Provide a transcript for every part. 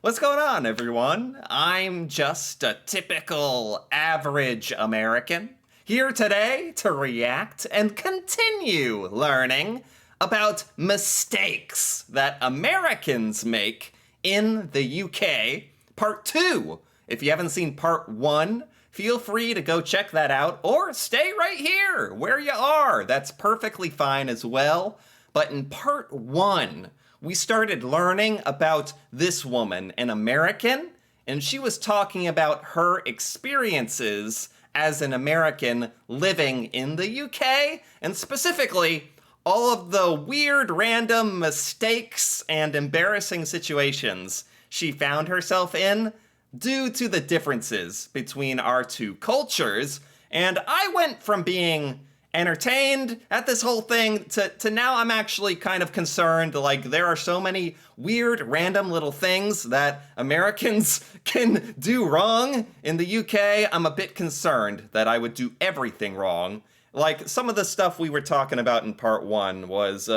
What's going on, everyone? I'm just a typical average American, here today to react and continue learning about mistakes that Americans make in the UK. Part 2. If you haven't seen Part 1, feel free to go check that out, or stay right here where you are. That's perfectly fine as well. But in Part 1, we started learning about this woman, an American, and she was talking about her experiences as an American living in the UK, and specifically, all of the weird, random mistakes and embarrassing situations she found herself in due to the differences between our two cultures. And I went from being entertained at this whole thing to now I'm actually kind of concerned. Like, there are so many weird, random little things that Americans can do wrong in the UK. I'm a bit concerned that I would do everything wrong. Like, some of the stuff we were talking about in part 1 was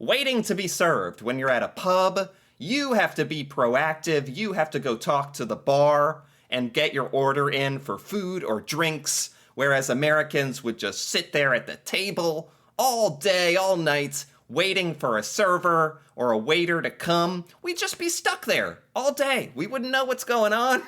waiting to be served. When you're at a pub, you have to be proactive. You have to go talk to the bar and get your order in for food or drinks, whereas Americans would just sit there at the table all day, all night, waiting for a server or a waiter to come. We'd just be stuck there all day. We wouldn't know what's going on.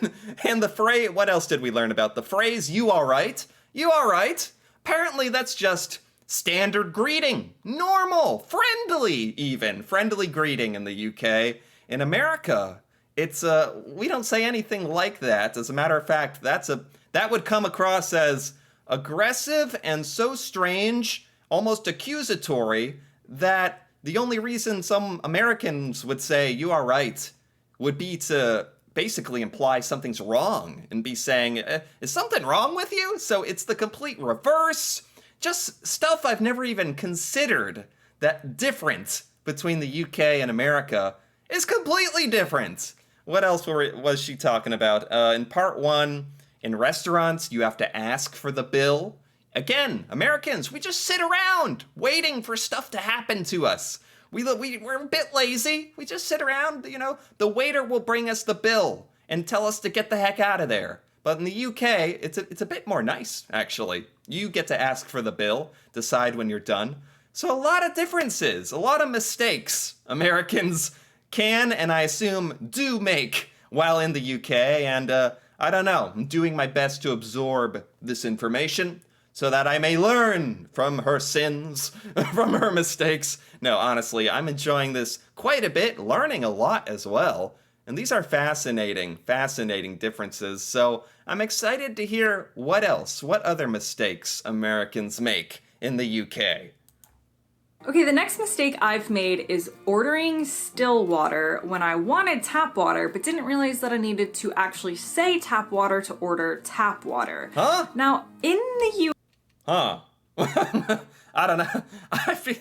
And the phrase, what else did we learn about? The phrase, "you all right?" You all right? Apparently that's just standard greeting. Normal, friendly even. Friendly greeting in the UK. In America, it's we don't say anything like that. As a matter of fact, that would come across as aggressive and so strange, almost accusatory, that the only reason some Americans would say "you are right" would be to basically imply something's wrong and be saying, "Is something wrong with you?" So it's the complete reverse. Just stuff I've never even considered. That difference between the UK and America is completely different. What else was she talking about? In part 1, in restaurants, you have to ask for the bill. Again, Americans, we just sit around waiting for stuff to happen to us. We're a bit lazy. We just sit around, the waiter will bring us the bill and tell us to get the heck out of there. But in the UK, it's a bit more nice, actually. You get to ask for the bill, decide when you're done. So a lot of differences, a lot of mistakes Americans can, and I assume do, make while in the UK. And I don't know, I'm doing my best to absorb this information so that I may learn from her sins, from her mistakes. No, honestly, I'm enjoying this quite a bit, learning a lot as well. And these are fascinating differences. So I'm excited to hear what other mistakes Americans make in the UK. Okay, the next mistake I've made is ordering still water when I wanted tap water, but didn't realize that I needed to actually say tap water to order tap water. Huh? Now, in the U. Huh. I don't know. I feel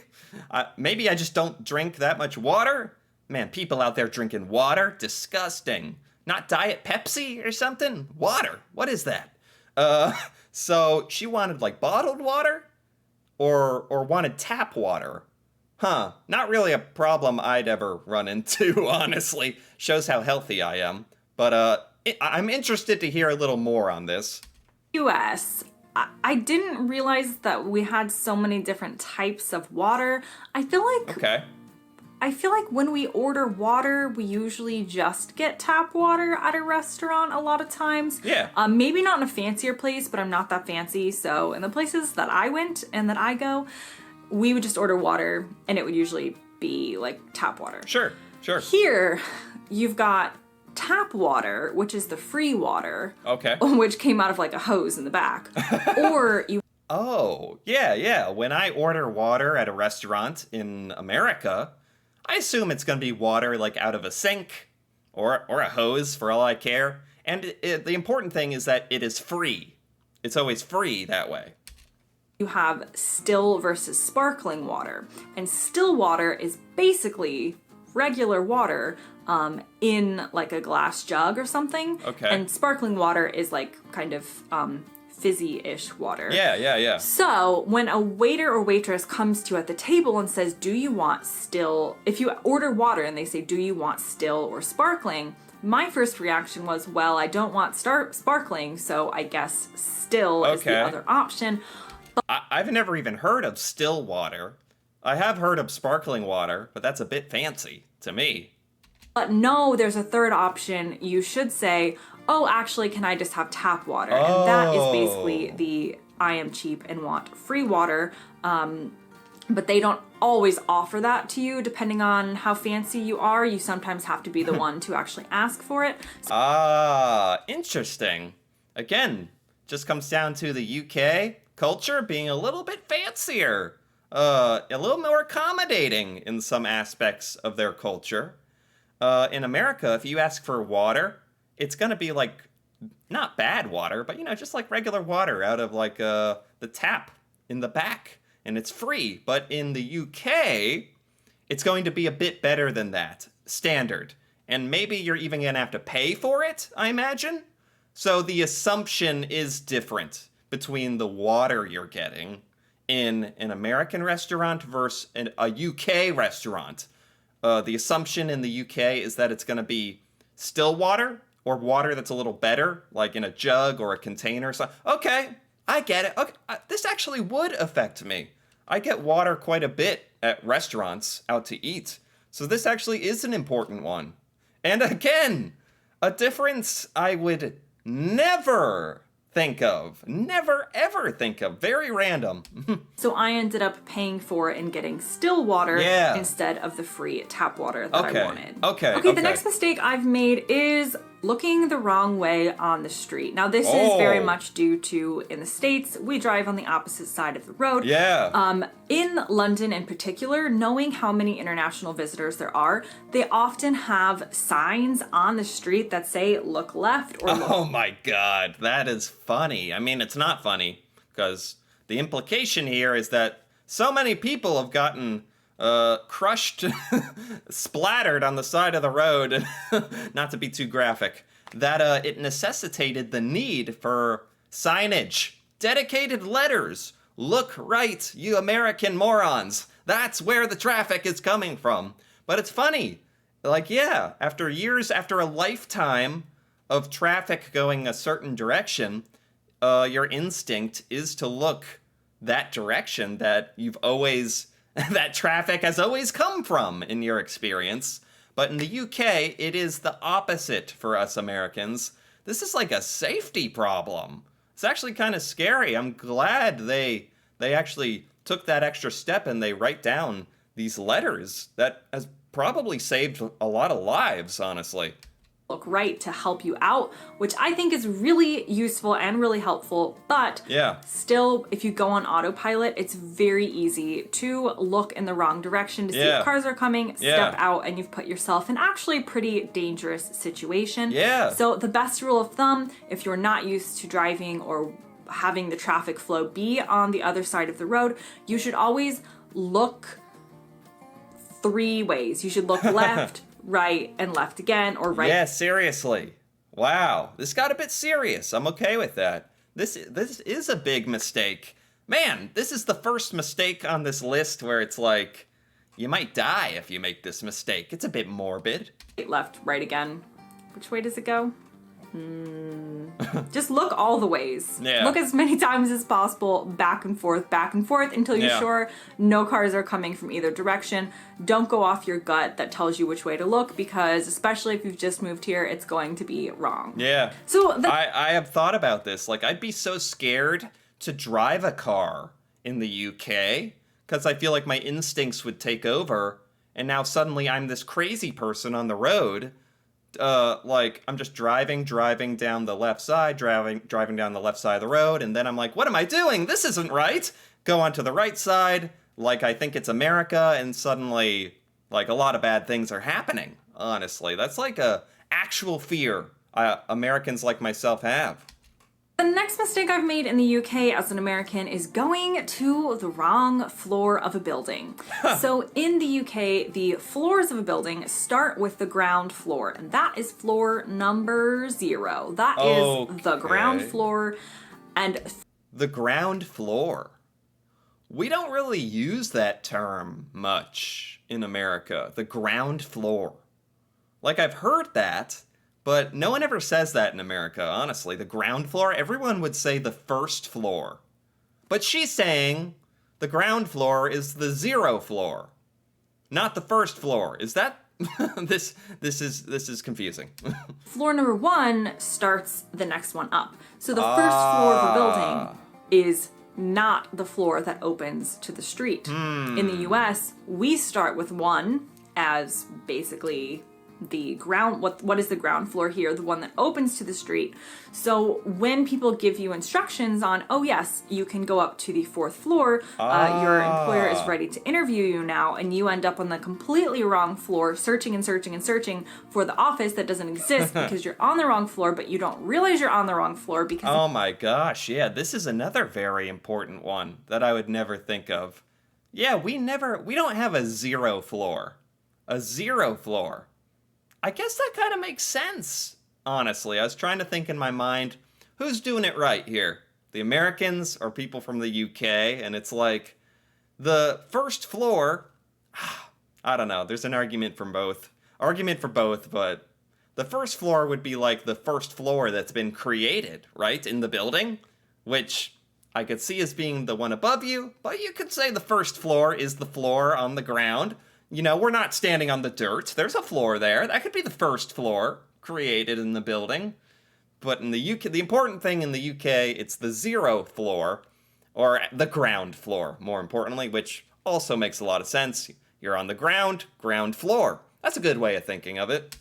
maybe I just don't drink that much water. Man, people out there drinking water, disgusting. Not Diet Pepsi or something? Water. What is that? So she wanted like bottled water? Or wanted tap water. Huh, not really a problem I'd ever run into, honestly. Shows how healthy I am. But I'm interested to hear a little more on this. US, I didn't realize that we had so many different types of water. I feel like when we order water, we usually just get tap water at a restaurant a lot of times. Yeah. Maybe not in a fancier place, but I'm not that fancy. So in the places that I went and that I go, we would just order water and it would usually be like tap water. Sure. Here, you've got tap water, which is the free water. Okay. Which came out of like a hose in the back. Or you... Oh, yeah. When I order water at a restaurant in America, I assume it's going to be water like out of a sink or a hose for all I care. And the important thing is that it is free. It's always free that way. You have still versus sparkling water. And still water is basically regular water in like a glass jug or something. Okay. And sparkling water is like kind of fizzy-ish water. Yeah. So when a waiter or waitress comes to you at the table and says, "Do you want still?" If you order water and they say, "Do you want still or sparkling?" my first reaction was, well, I don't want sparkling, so I guess still is the other option. I've never even heard of still water. I have heard of sparkling water, but that's a bit fancy to me. But no, there's a third option. You should say, oh, actually, can I just have tap water? And that is basically the I am cheap and want free water. But they don't always offer that to you depending on how fancy you are. You sometimes have to be the one to actually ask for it. Interesting. Again, just comes down to the UK culture being a little bit fancier. A little more accommodating in some aspects of their culture. In America, if you ask for water, it's going to be like, not bad water, but, just like regular water out of like the tap in the back. And it's free. But in the UK, it's going to be a bit better than that. Standard. And maybe you're even going to have to pay for it, I imagine. So the assumption is different between the water you're getting in an American restaurant versus a UK restaurant. The assumption in the UK is that it's going to be still water or water that's a little better, like in a jug or a container. So, okay, I get it. Okay, this actually would affect me. I get water quite a bit at restaurants out to eat. So this actually is an important one. And again, a difference I would never think of. Never, ever think of. Very random. So I ended up paying for it and getting still water instead of the free tap water that I wanted. Okay, the next mistake I've made is looking the wrong way on the street. Now, this is very much due to, in the States, we drive on the opposite side of the road. In London in particular, knowing how many international visitors there are, they often have signs on the street that say, look left or look. Oh my God, that is funny. I mean, it's not funny, because the implication here is that so many people have gotten crushed, splattered on the side of the road, not to be too graphic, that it necessitated the need for signage, dedicated letters. Look right, you American morons. That's where the traffic is coming from. But it's funny. Like, yeah, after years, after a lifetime of traffic going a certain direction, your instinct is to look that direction that you've always... that traffic has always come from in your experience. But in the UK, it is the opposite for us Americans. This is like a safety problem. It's actually kind of scary. I'm glad they actually took that extra step and they write down these letters. That has probably saved a lot of lives, honestly. Look right to help you out, which I think is really useful and really helpful, but still, if you go on autopilot, it's very easy to look in the wrong direction to see if cars are coming, step out, and you've put yourself in actually a pretty dangerous situation. So the best rule of thumb, if you're not used to driving or having the traffic flow be on the other side of the road, you should always look 3 ways. You should look left, right, and left again, or right. Yeah, seriously. Wow, this got a bit serious. I'm okay with that. This is a big mistake. Man, this is the first mistake on this list where it's like, you might die if you make this mistake. It's a bit morbid. Left, right again. Which way does it go? Just look all the ways. Look as many times as possible, back and forth, until you're sure no cars are coming from either direction. Don't go off your gut that tells you which way to look, because especially if you've just moved here, it's going to be wrong. So I have thought about this. Like, I'd be so scared to drive a car in the UK because I feel like my instincts would take over, and now suddenly I'm this crazy person on the road. Like, I'm just driving down the left side, driving down the left side of the road, and then I'm like, what am I doing? This isn't right. Go onto the right side, like I think it's America, and suddenly, like, a lot of bad things are happening, honestly. That's like a actual fear Americans like myself have. The next mistake I've made in the UK as an American is going to the wrong floor of a building. So in the UK, the floors of a building start with the ground floor, and that is floor number 0. That is the ground floor. And the ground floor. We don't really use that term much in America, the ground floor. Like, I've heard that, But no one ever says that in America, honestly. The ground floor, everyone would say the first floor. But she's saying the ground floor is the 0 floor, not the first floor. Is that this is confusing. Floor number 1 starts the next one up. So the first floor of a building is not the floor that opens to the street. In the US, we start with 1 as basically the ground, what is the ground floor here, the one that opens to the street. So when people give you instructions on, oh yes, you can go up to the 4th floor, your employer is ready to interview you now, and you end up on the completely wrong floor, searching and searching and searching for the office that doesn't exist because you're on the wrong floor, but you don't realize you're on the wrong floor because... Oh my gosh, yeah, this is another very important one that I would never think of. Yeah, we don't have a 0 floor. A 0 floor. I guess that kind of makes sense, honestly. I was trying to think in my mind, who's doing it right here? The Americans or people from the UK? And it's like, the first floor, I don't know, there's an argument for both, but the first floor would be like the first floor that's been created, right, in the building, which I could see as being the one above you, but you could say the first floor is the floor on the ground. You know, we're not standing on the dirt. There's a floor there. That could be the first floor created in the building. But in the UK, the important thing in the UK, it's the 0 floor, or the ground floor, more importantly, which also makes a lot of sense. You're on the ground floor. That's a good way of thinking of it.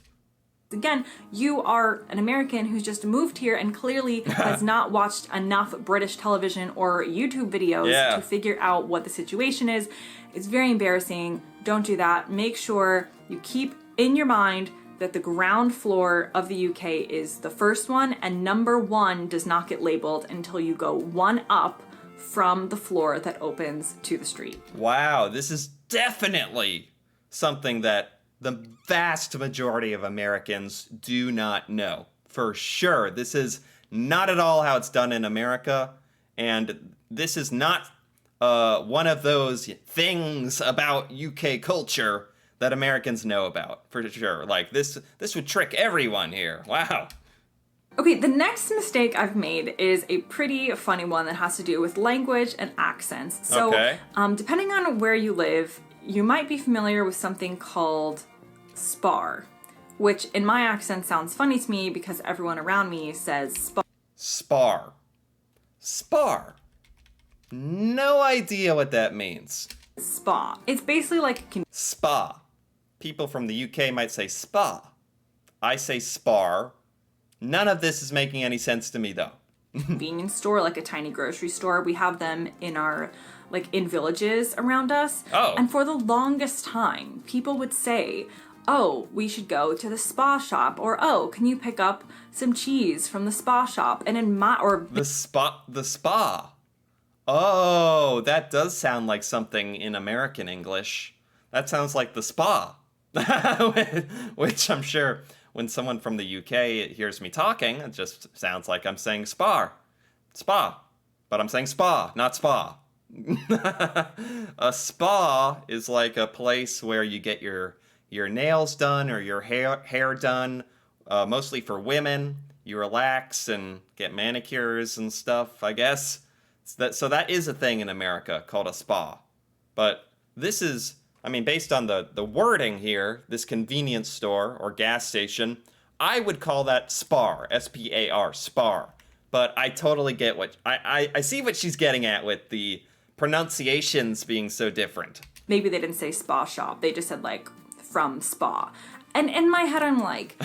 Again, you are an American who's just moved here and clearly has not watched enough British television or YouTube videos to figure out what the situation is. It's very embarrassing. Don't do that. Make sure you keep in your mind that the ground floor of the UK is the first one, and number 1 does not get labeled until you go 1 up from the floor that opens to the street. Wow, this is definitely something that the vast majority of Americans do not know. For sure. This is not at all how it's done in America, and this is not one of those things about UK culture that Americans know about, for sure. Like, this would trick everyone here. Wow. Okay, the next mistake I've made is a pretty funny one that has to do with language and accents. So, depending on where you live, you might be familiar with something called spar, which in my accent sounds funny to me because everyone around me says spar. Spar. Spar. No idea what that means. Spa. It's basically like a spa. People from the UK might say spa. I say spar. None of this is making any sense to me, though. Convenience store, like a tiny grocery store. We have them in our, like, in villages around us. Oh. And for the longest time, people would say, oh, we should go to the spa shop, or oh, can you pick up some cheese from the spa shop? And in my, or the spa. Oh, that does sound like something in American English. That sounds like the spa. Which I'm sure when someone from the UK hears me talking, it just sounds like I'm saying spa. But I'm saying spa, not spa. A spa is like a place where you get your nails done or your hair done, mostly for women. You relax and get manicures and stuff, I guess. So that is a thing in America called a spa. But this is, I mean, based on the wording here, this convenience store or gas station, I would call that spar, S-P-A-R, spar. But I totally get what, I see what she's getting at with the pronunciations being so different. Maybe they didn't say spa shop, they just said like from spa. And in my head I'm like,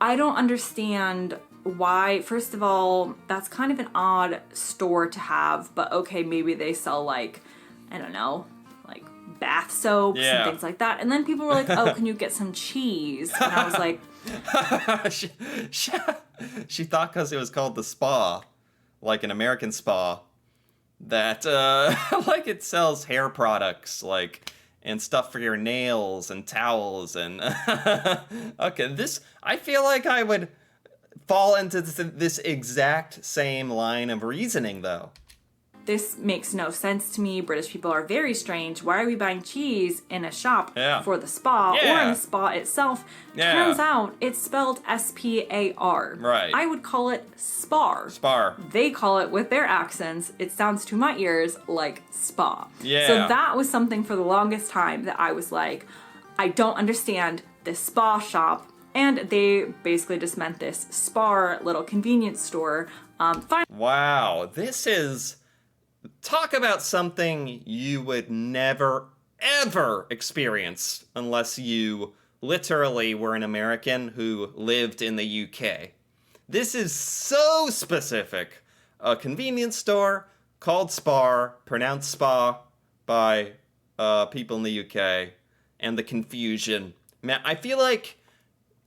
I don't understand why. First of all, that's kind of an odd store to have, but okay, maybe they sell like, I don't know, like bath soaps and things like that. And then people were like, oh, can you get some cheese? And I was like... she thought because it was called the spa, like an American spa, that like it sells hair products, like, and stuff for your nails and towels and okay, I feel like I would fall into this exact same line of reasoning, though. this makes no sense to me. British people are very strange. Why are we buying cheese in a shop for the spa or in the spa itself? Turns out it's spelled S-P-A-R. Right. I would call it spar. Spar. They call it with their accents. It sounds to my ears like spa. Yeah. So that was something for the longest time that I was like, I don't understand this spa shop. And they basically just meant this spar little convenience store. Wow, this is... Talk about something you would never, ever experience unless you literally were an American who lived in the UK. This is so specific. A convenience store called Spar, pronounced spa by people in the UK, and the confusion. Man, I feel like,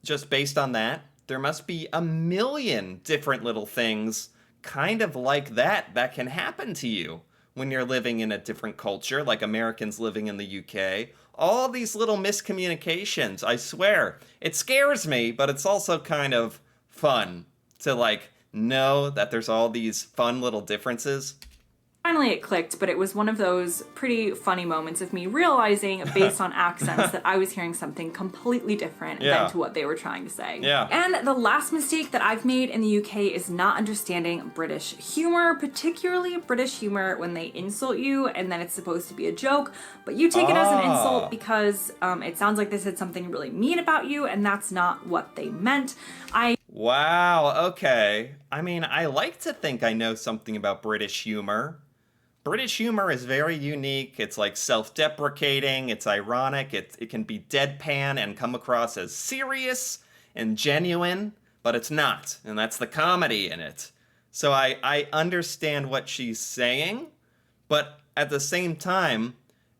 just based on that, there must be a million different little things kind of like that can happen to you when you're living in a different culture, like Americans living in the UK. All these little miscommunications, I swear. It scares me, but it's also kind of fun to, like, know that there's all these fun little differences. Finally it clicked, but it was one of those pretty funny moments of me realizing, based on accents, that I was hearing something completely different than to what they were trying to say. Yeah. And the last mistake that I've made in the UK is not understanding British humor, particularly British humor when they insult you and then it's supposed to be a joke, but you take it as an insult because it sounds like they said something really mean about you, and that's not what they meant. Wow, okay. I mean, I like to think I know something about British humor. British humor is very unique. It's like self-deprecating, it's ironic, it can be deadpan and come across as serious and genuine, but it's not, and that's the comedy in it. So I understand what she's saying, but at the same time,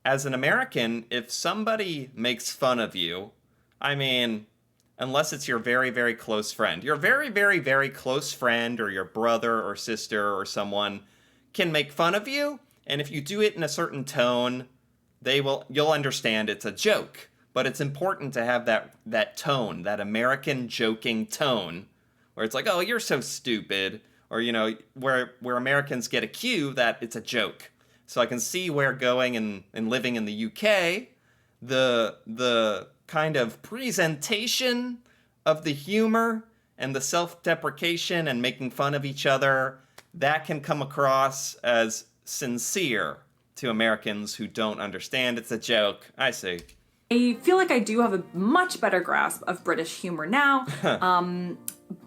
as an American, if somebody makes fun of you, I mean, unless it's your very, very close friend, your very, very, very close friend or your brother or sister or someone can make fun of you, and if you do it in a certain tone, you'll understand it's a joke. But it's important to have that tone, that American joking tone, where it's like, oh, you're so stupid, or, you know, where Americans get a cue that it's a joke. So I can see where going and living in the UK, the kind of presentation of the humor and the self-deprecation and making fun of each other, that can come across as sincere to Americans who don't understand it's a joke. I see. I feel like I do have a much better grasp of British humor now,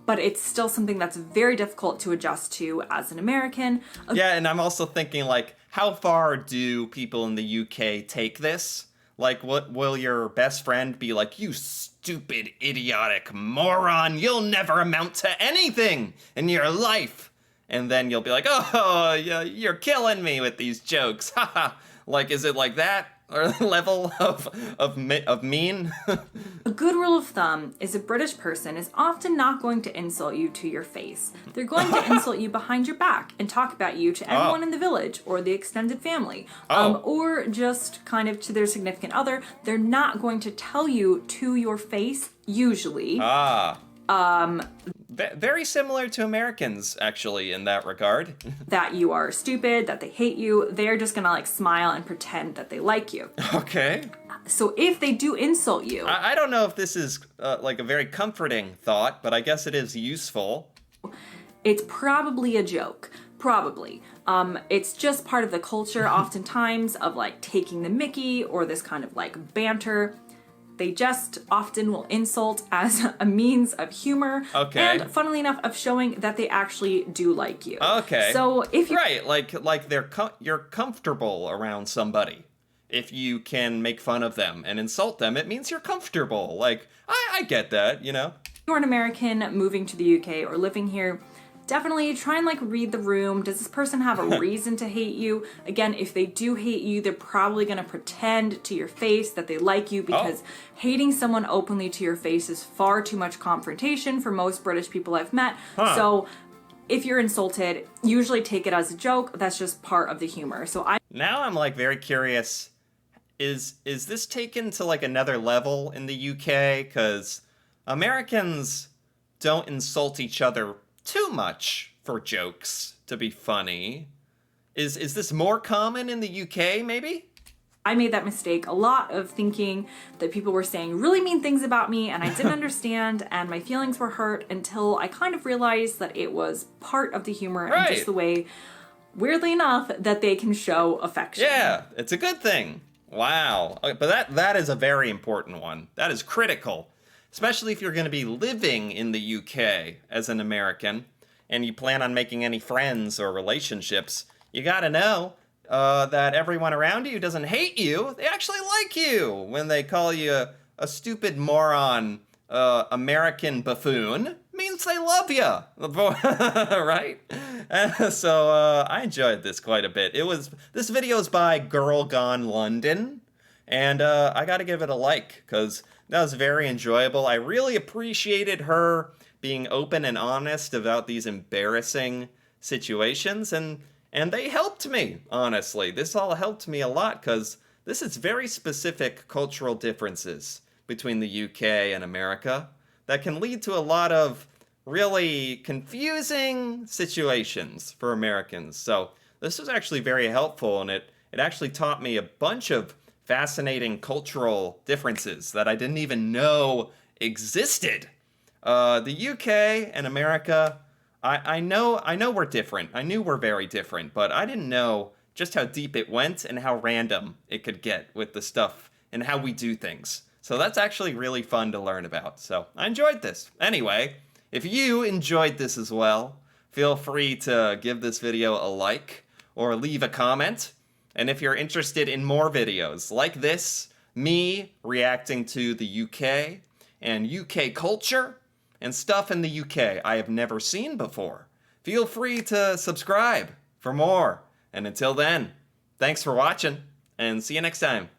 but it's still something that's very difficult to adjust to as an American. Yeah, and I'm also thinking, like, how far do people in the UK take this? Like, what will your best friend be like, you stupid, idiotic moron, you'll never amount to anything in your life? And then you'll be like, oh, you're killing me with these jokes. Haha. Like, is it like that? Or level of mean? A good rule of thumb is a British person is often not going to insult you to your face. They're going to insult you behind your back and talk about you to everyone in the village or the extended family. Or just kind of to their significant other. They're not going to tell you to your face, usually. Very similar to Americans, actually, in that regard. That you are stupid, that they hate you. They're just gonna, like, smile and pretend that they like you. Okay. So if they do insult you... I don't know if this is, like, a very comforting thought, but I guess it is useful. It's probably a joke. Probably. It's just part of the culture, oftentimes, of, like, taking the mickey or this kind of, like, banter. They just often will insult as a means of humor. Okay. And funnily enough, of showing that they actually do like you. Okay. So if you... Right, like you're comfortable around somebody. If you can make fun of them and insult them, it means you're comfortable. Like, I get that, you know? If you're an American moving to the UK or living here, definitely try and, like, read the room. Does this person have a reason to hate you? Again, if they do hate you, they're probably going to pretend to your face that they like you, because hating someone openly to your face is far too much confrontation for most British people I've met. So if you're insulted, usually take it as a joke. That's just part of the humor. Now I'm, like, very curious. Is this taken to, like, another level in the UK? Because Americans don't insult each other too much for jokes to be funny. Is this more common in the UK, maybe? I made that mistake a lot of thinking that people were saying really mean things about me and I didn't understand and my feelings were hurt until I kind of realized that it was part of the humor and just the way, weirdly enough, that they can show affection. Yeah, it's a good thing. Wow. But that is a very important one. That is critical, especially if you're going to be living in the UK as an American and you plan on making any friends or relationships. You got to know that everyone around you doesn't hate you. They actually like you when they call you a stupid moron American buffoon. Means they love you, right? So I enjoyed this quite a bit. This video is by Girl Gone London, and I got to give it a like because that was very enjoyable. I really appreciated her being open and honest about these embarrassing situations, and they helped me, honestly. This all helped me a lot because this is very specific cultural differences between the UK and America that can lead to a lot of really confusing situations for Americans. So this was actually very helpful, and it actually taught me a bunch of fascinating cultural differences that I didn't even know existed. The UK and America, I know we're different. I knew we're very different, but I didn't know just how deep it went and how random it could get with the stuff and how we do things. So that's actually really fun to learn about. So I enjoyed this. Anyway, if you enjoyed this as well, feel free to give this video a like or leave a comment. And if you're interested in more videos like this, me reacting to the UK and UK culture and stuff in the UK I have never seen before, feel free to subscribe for more. And until then, thanks for watching and see you next time.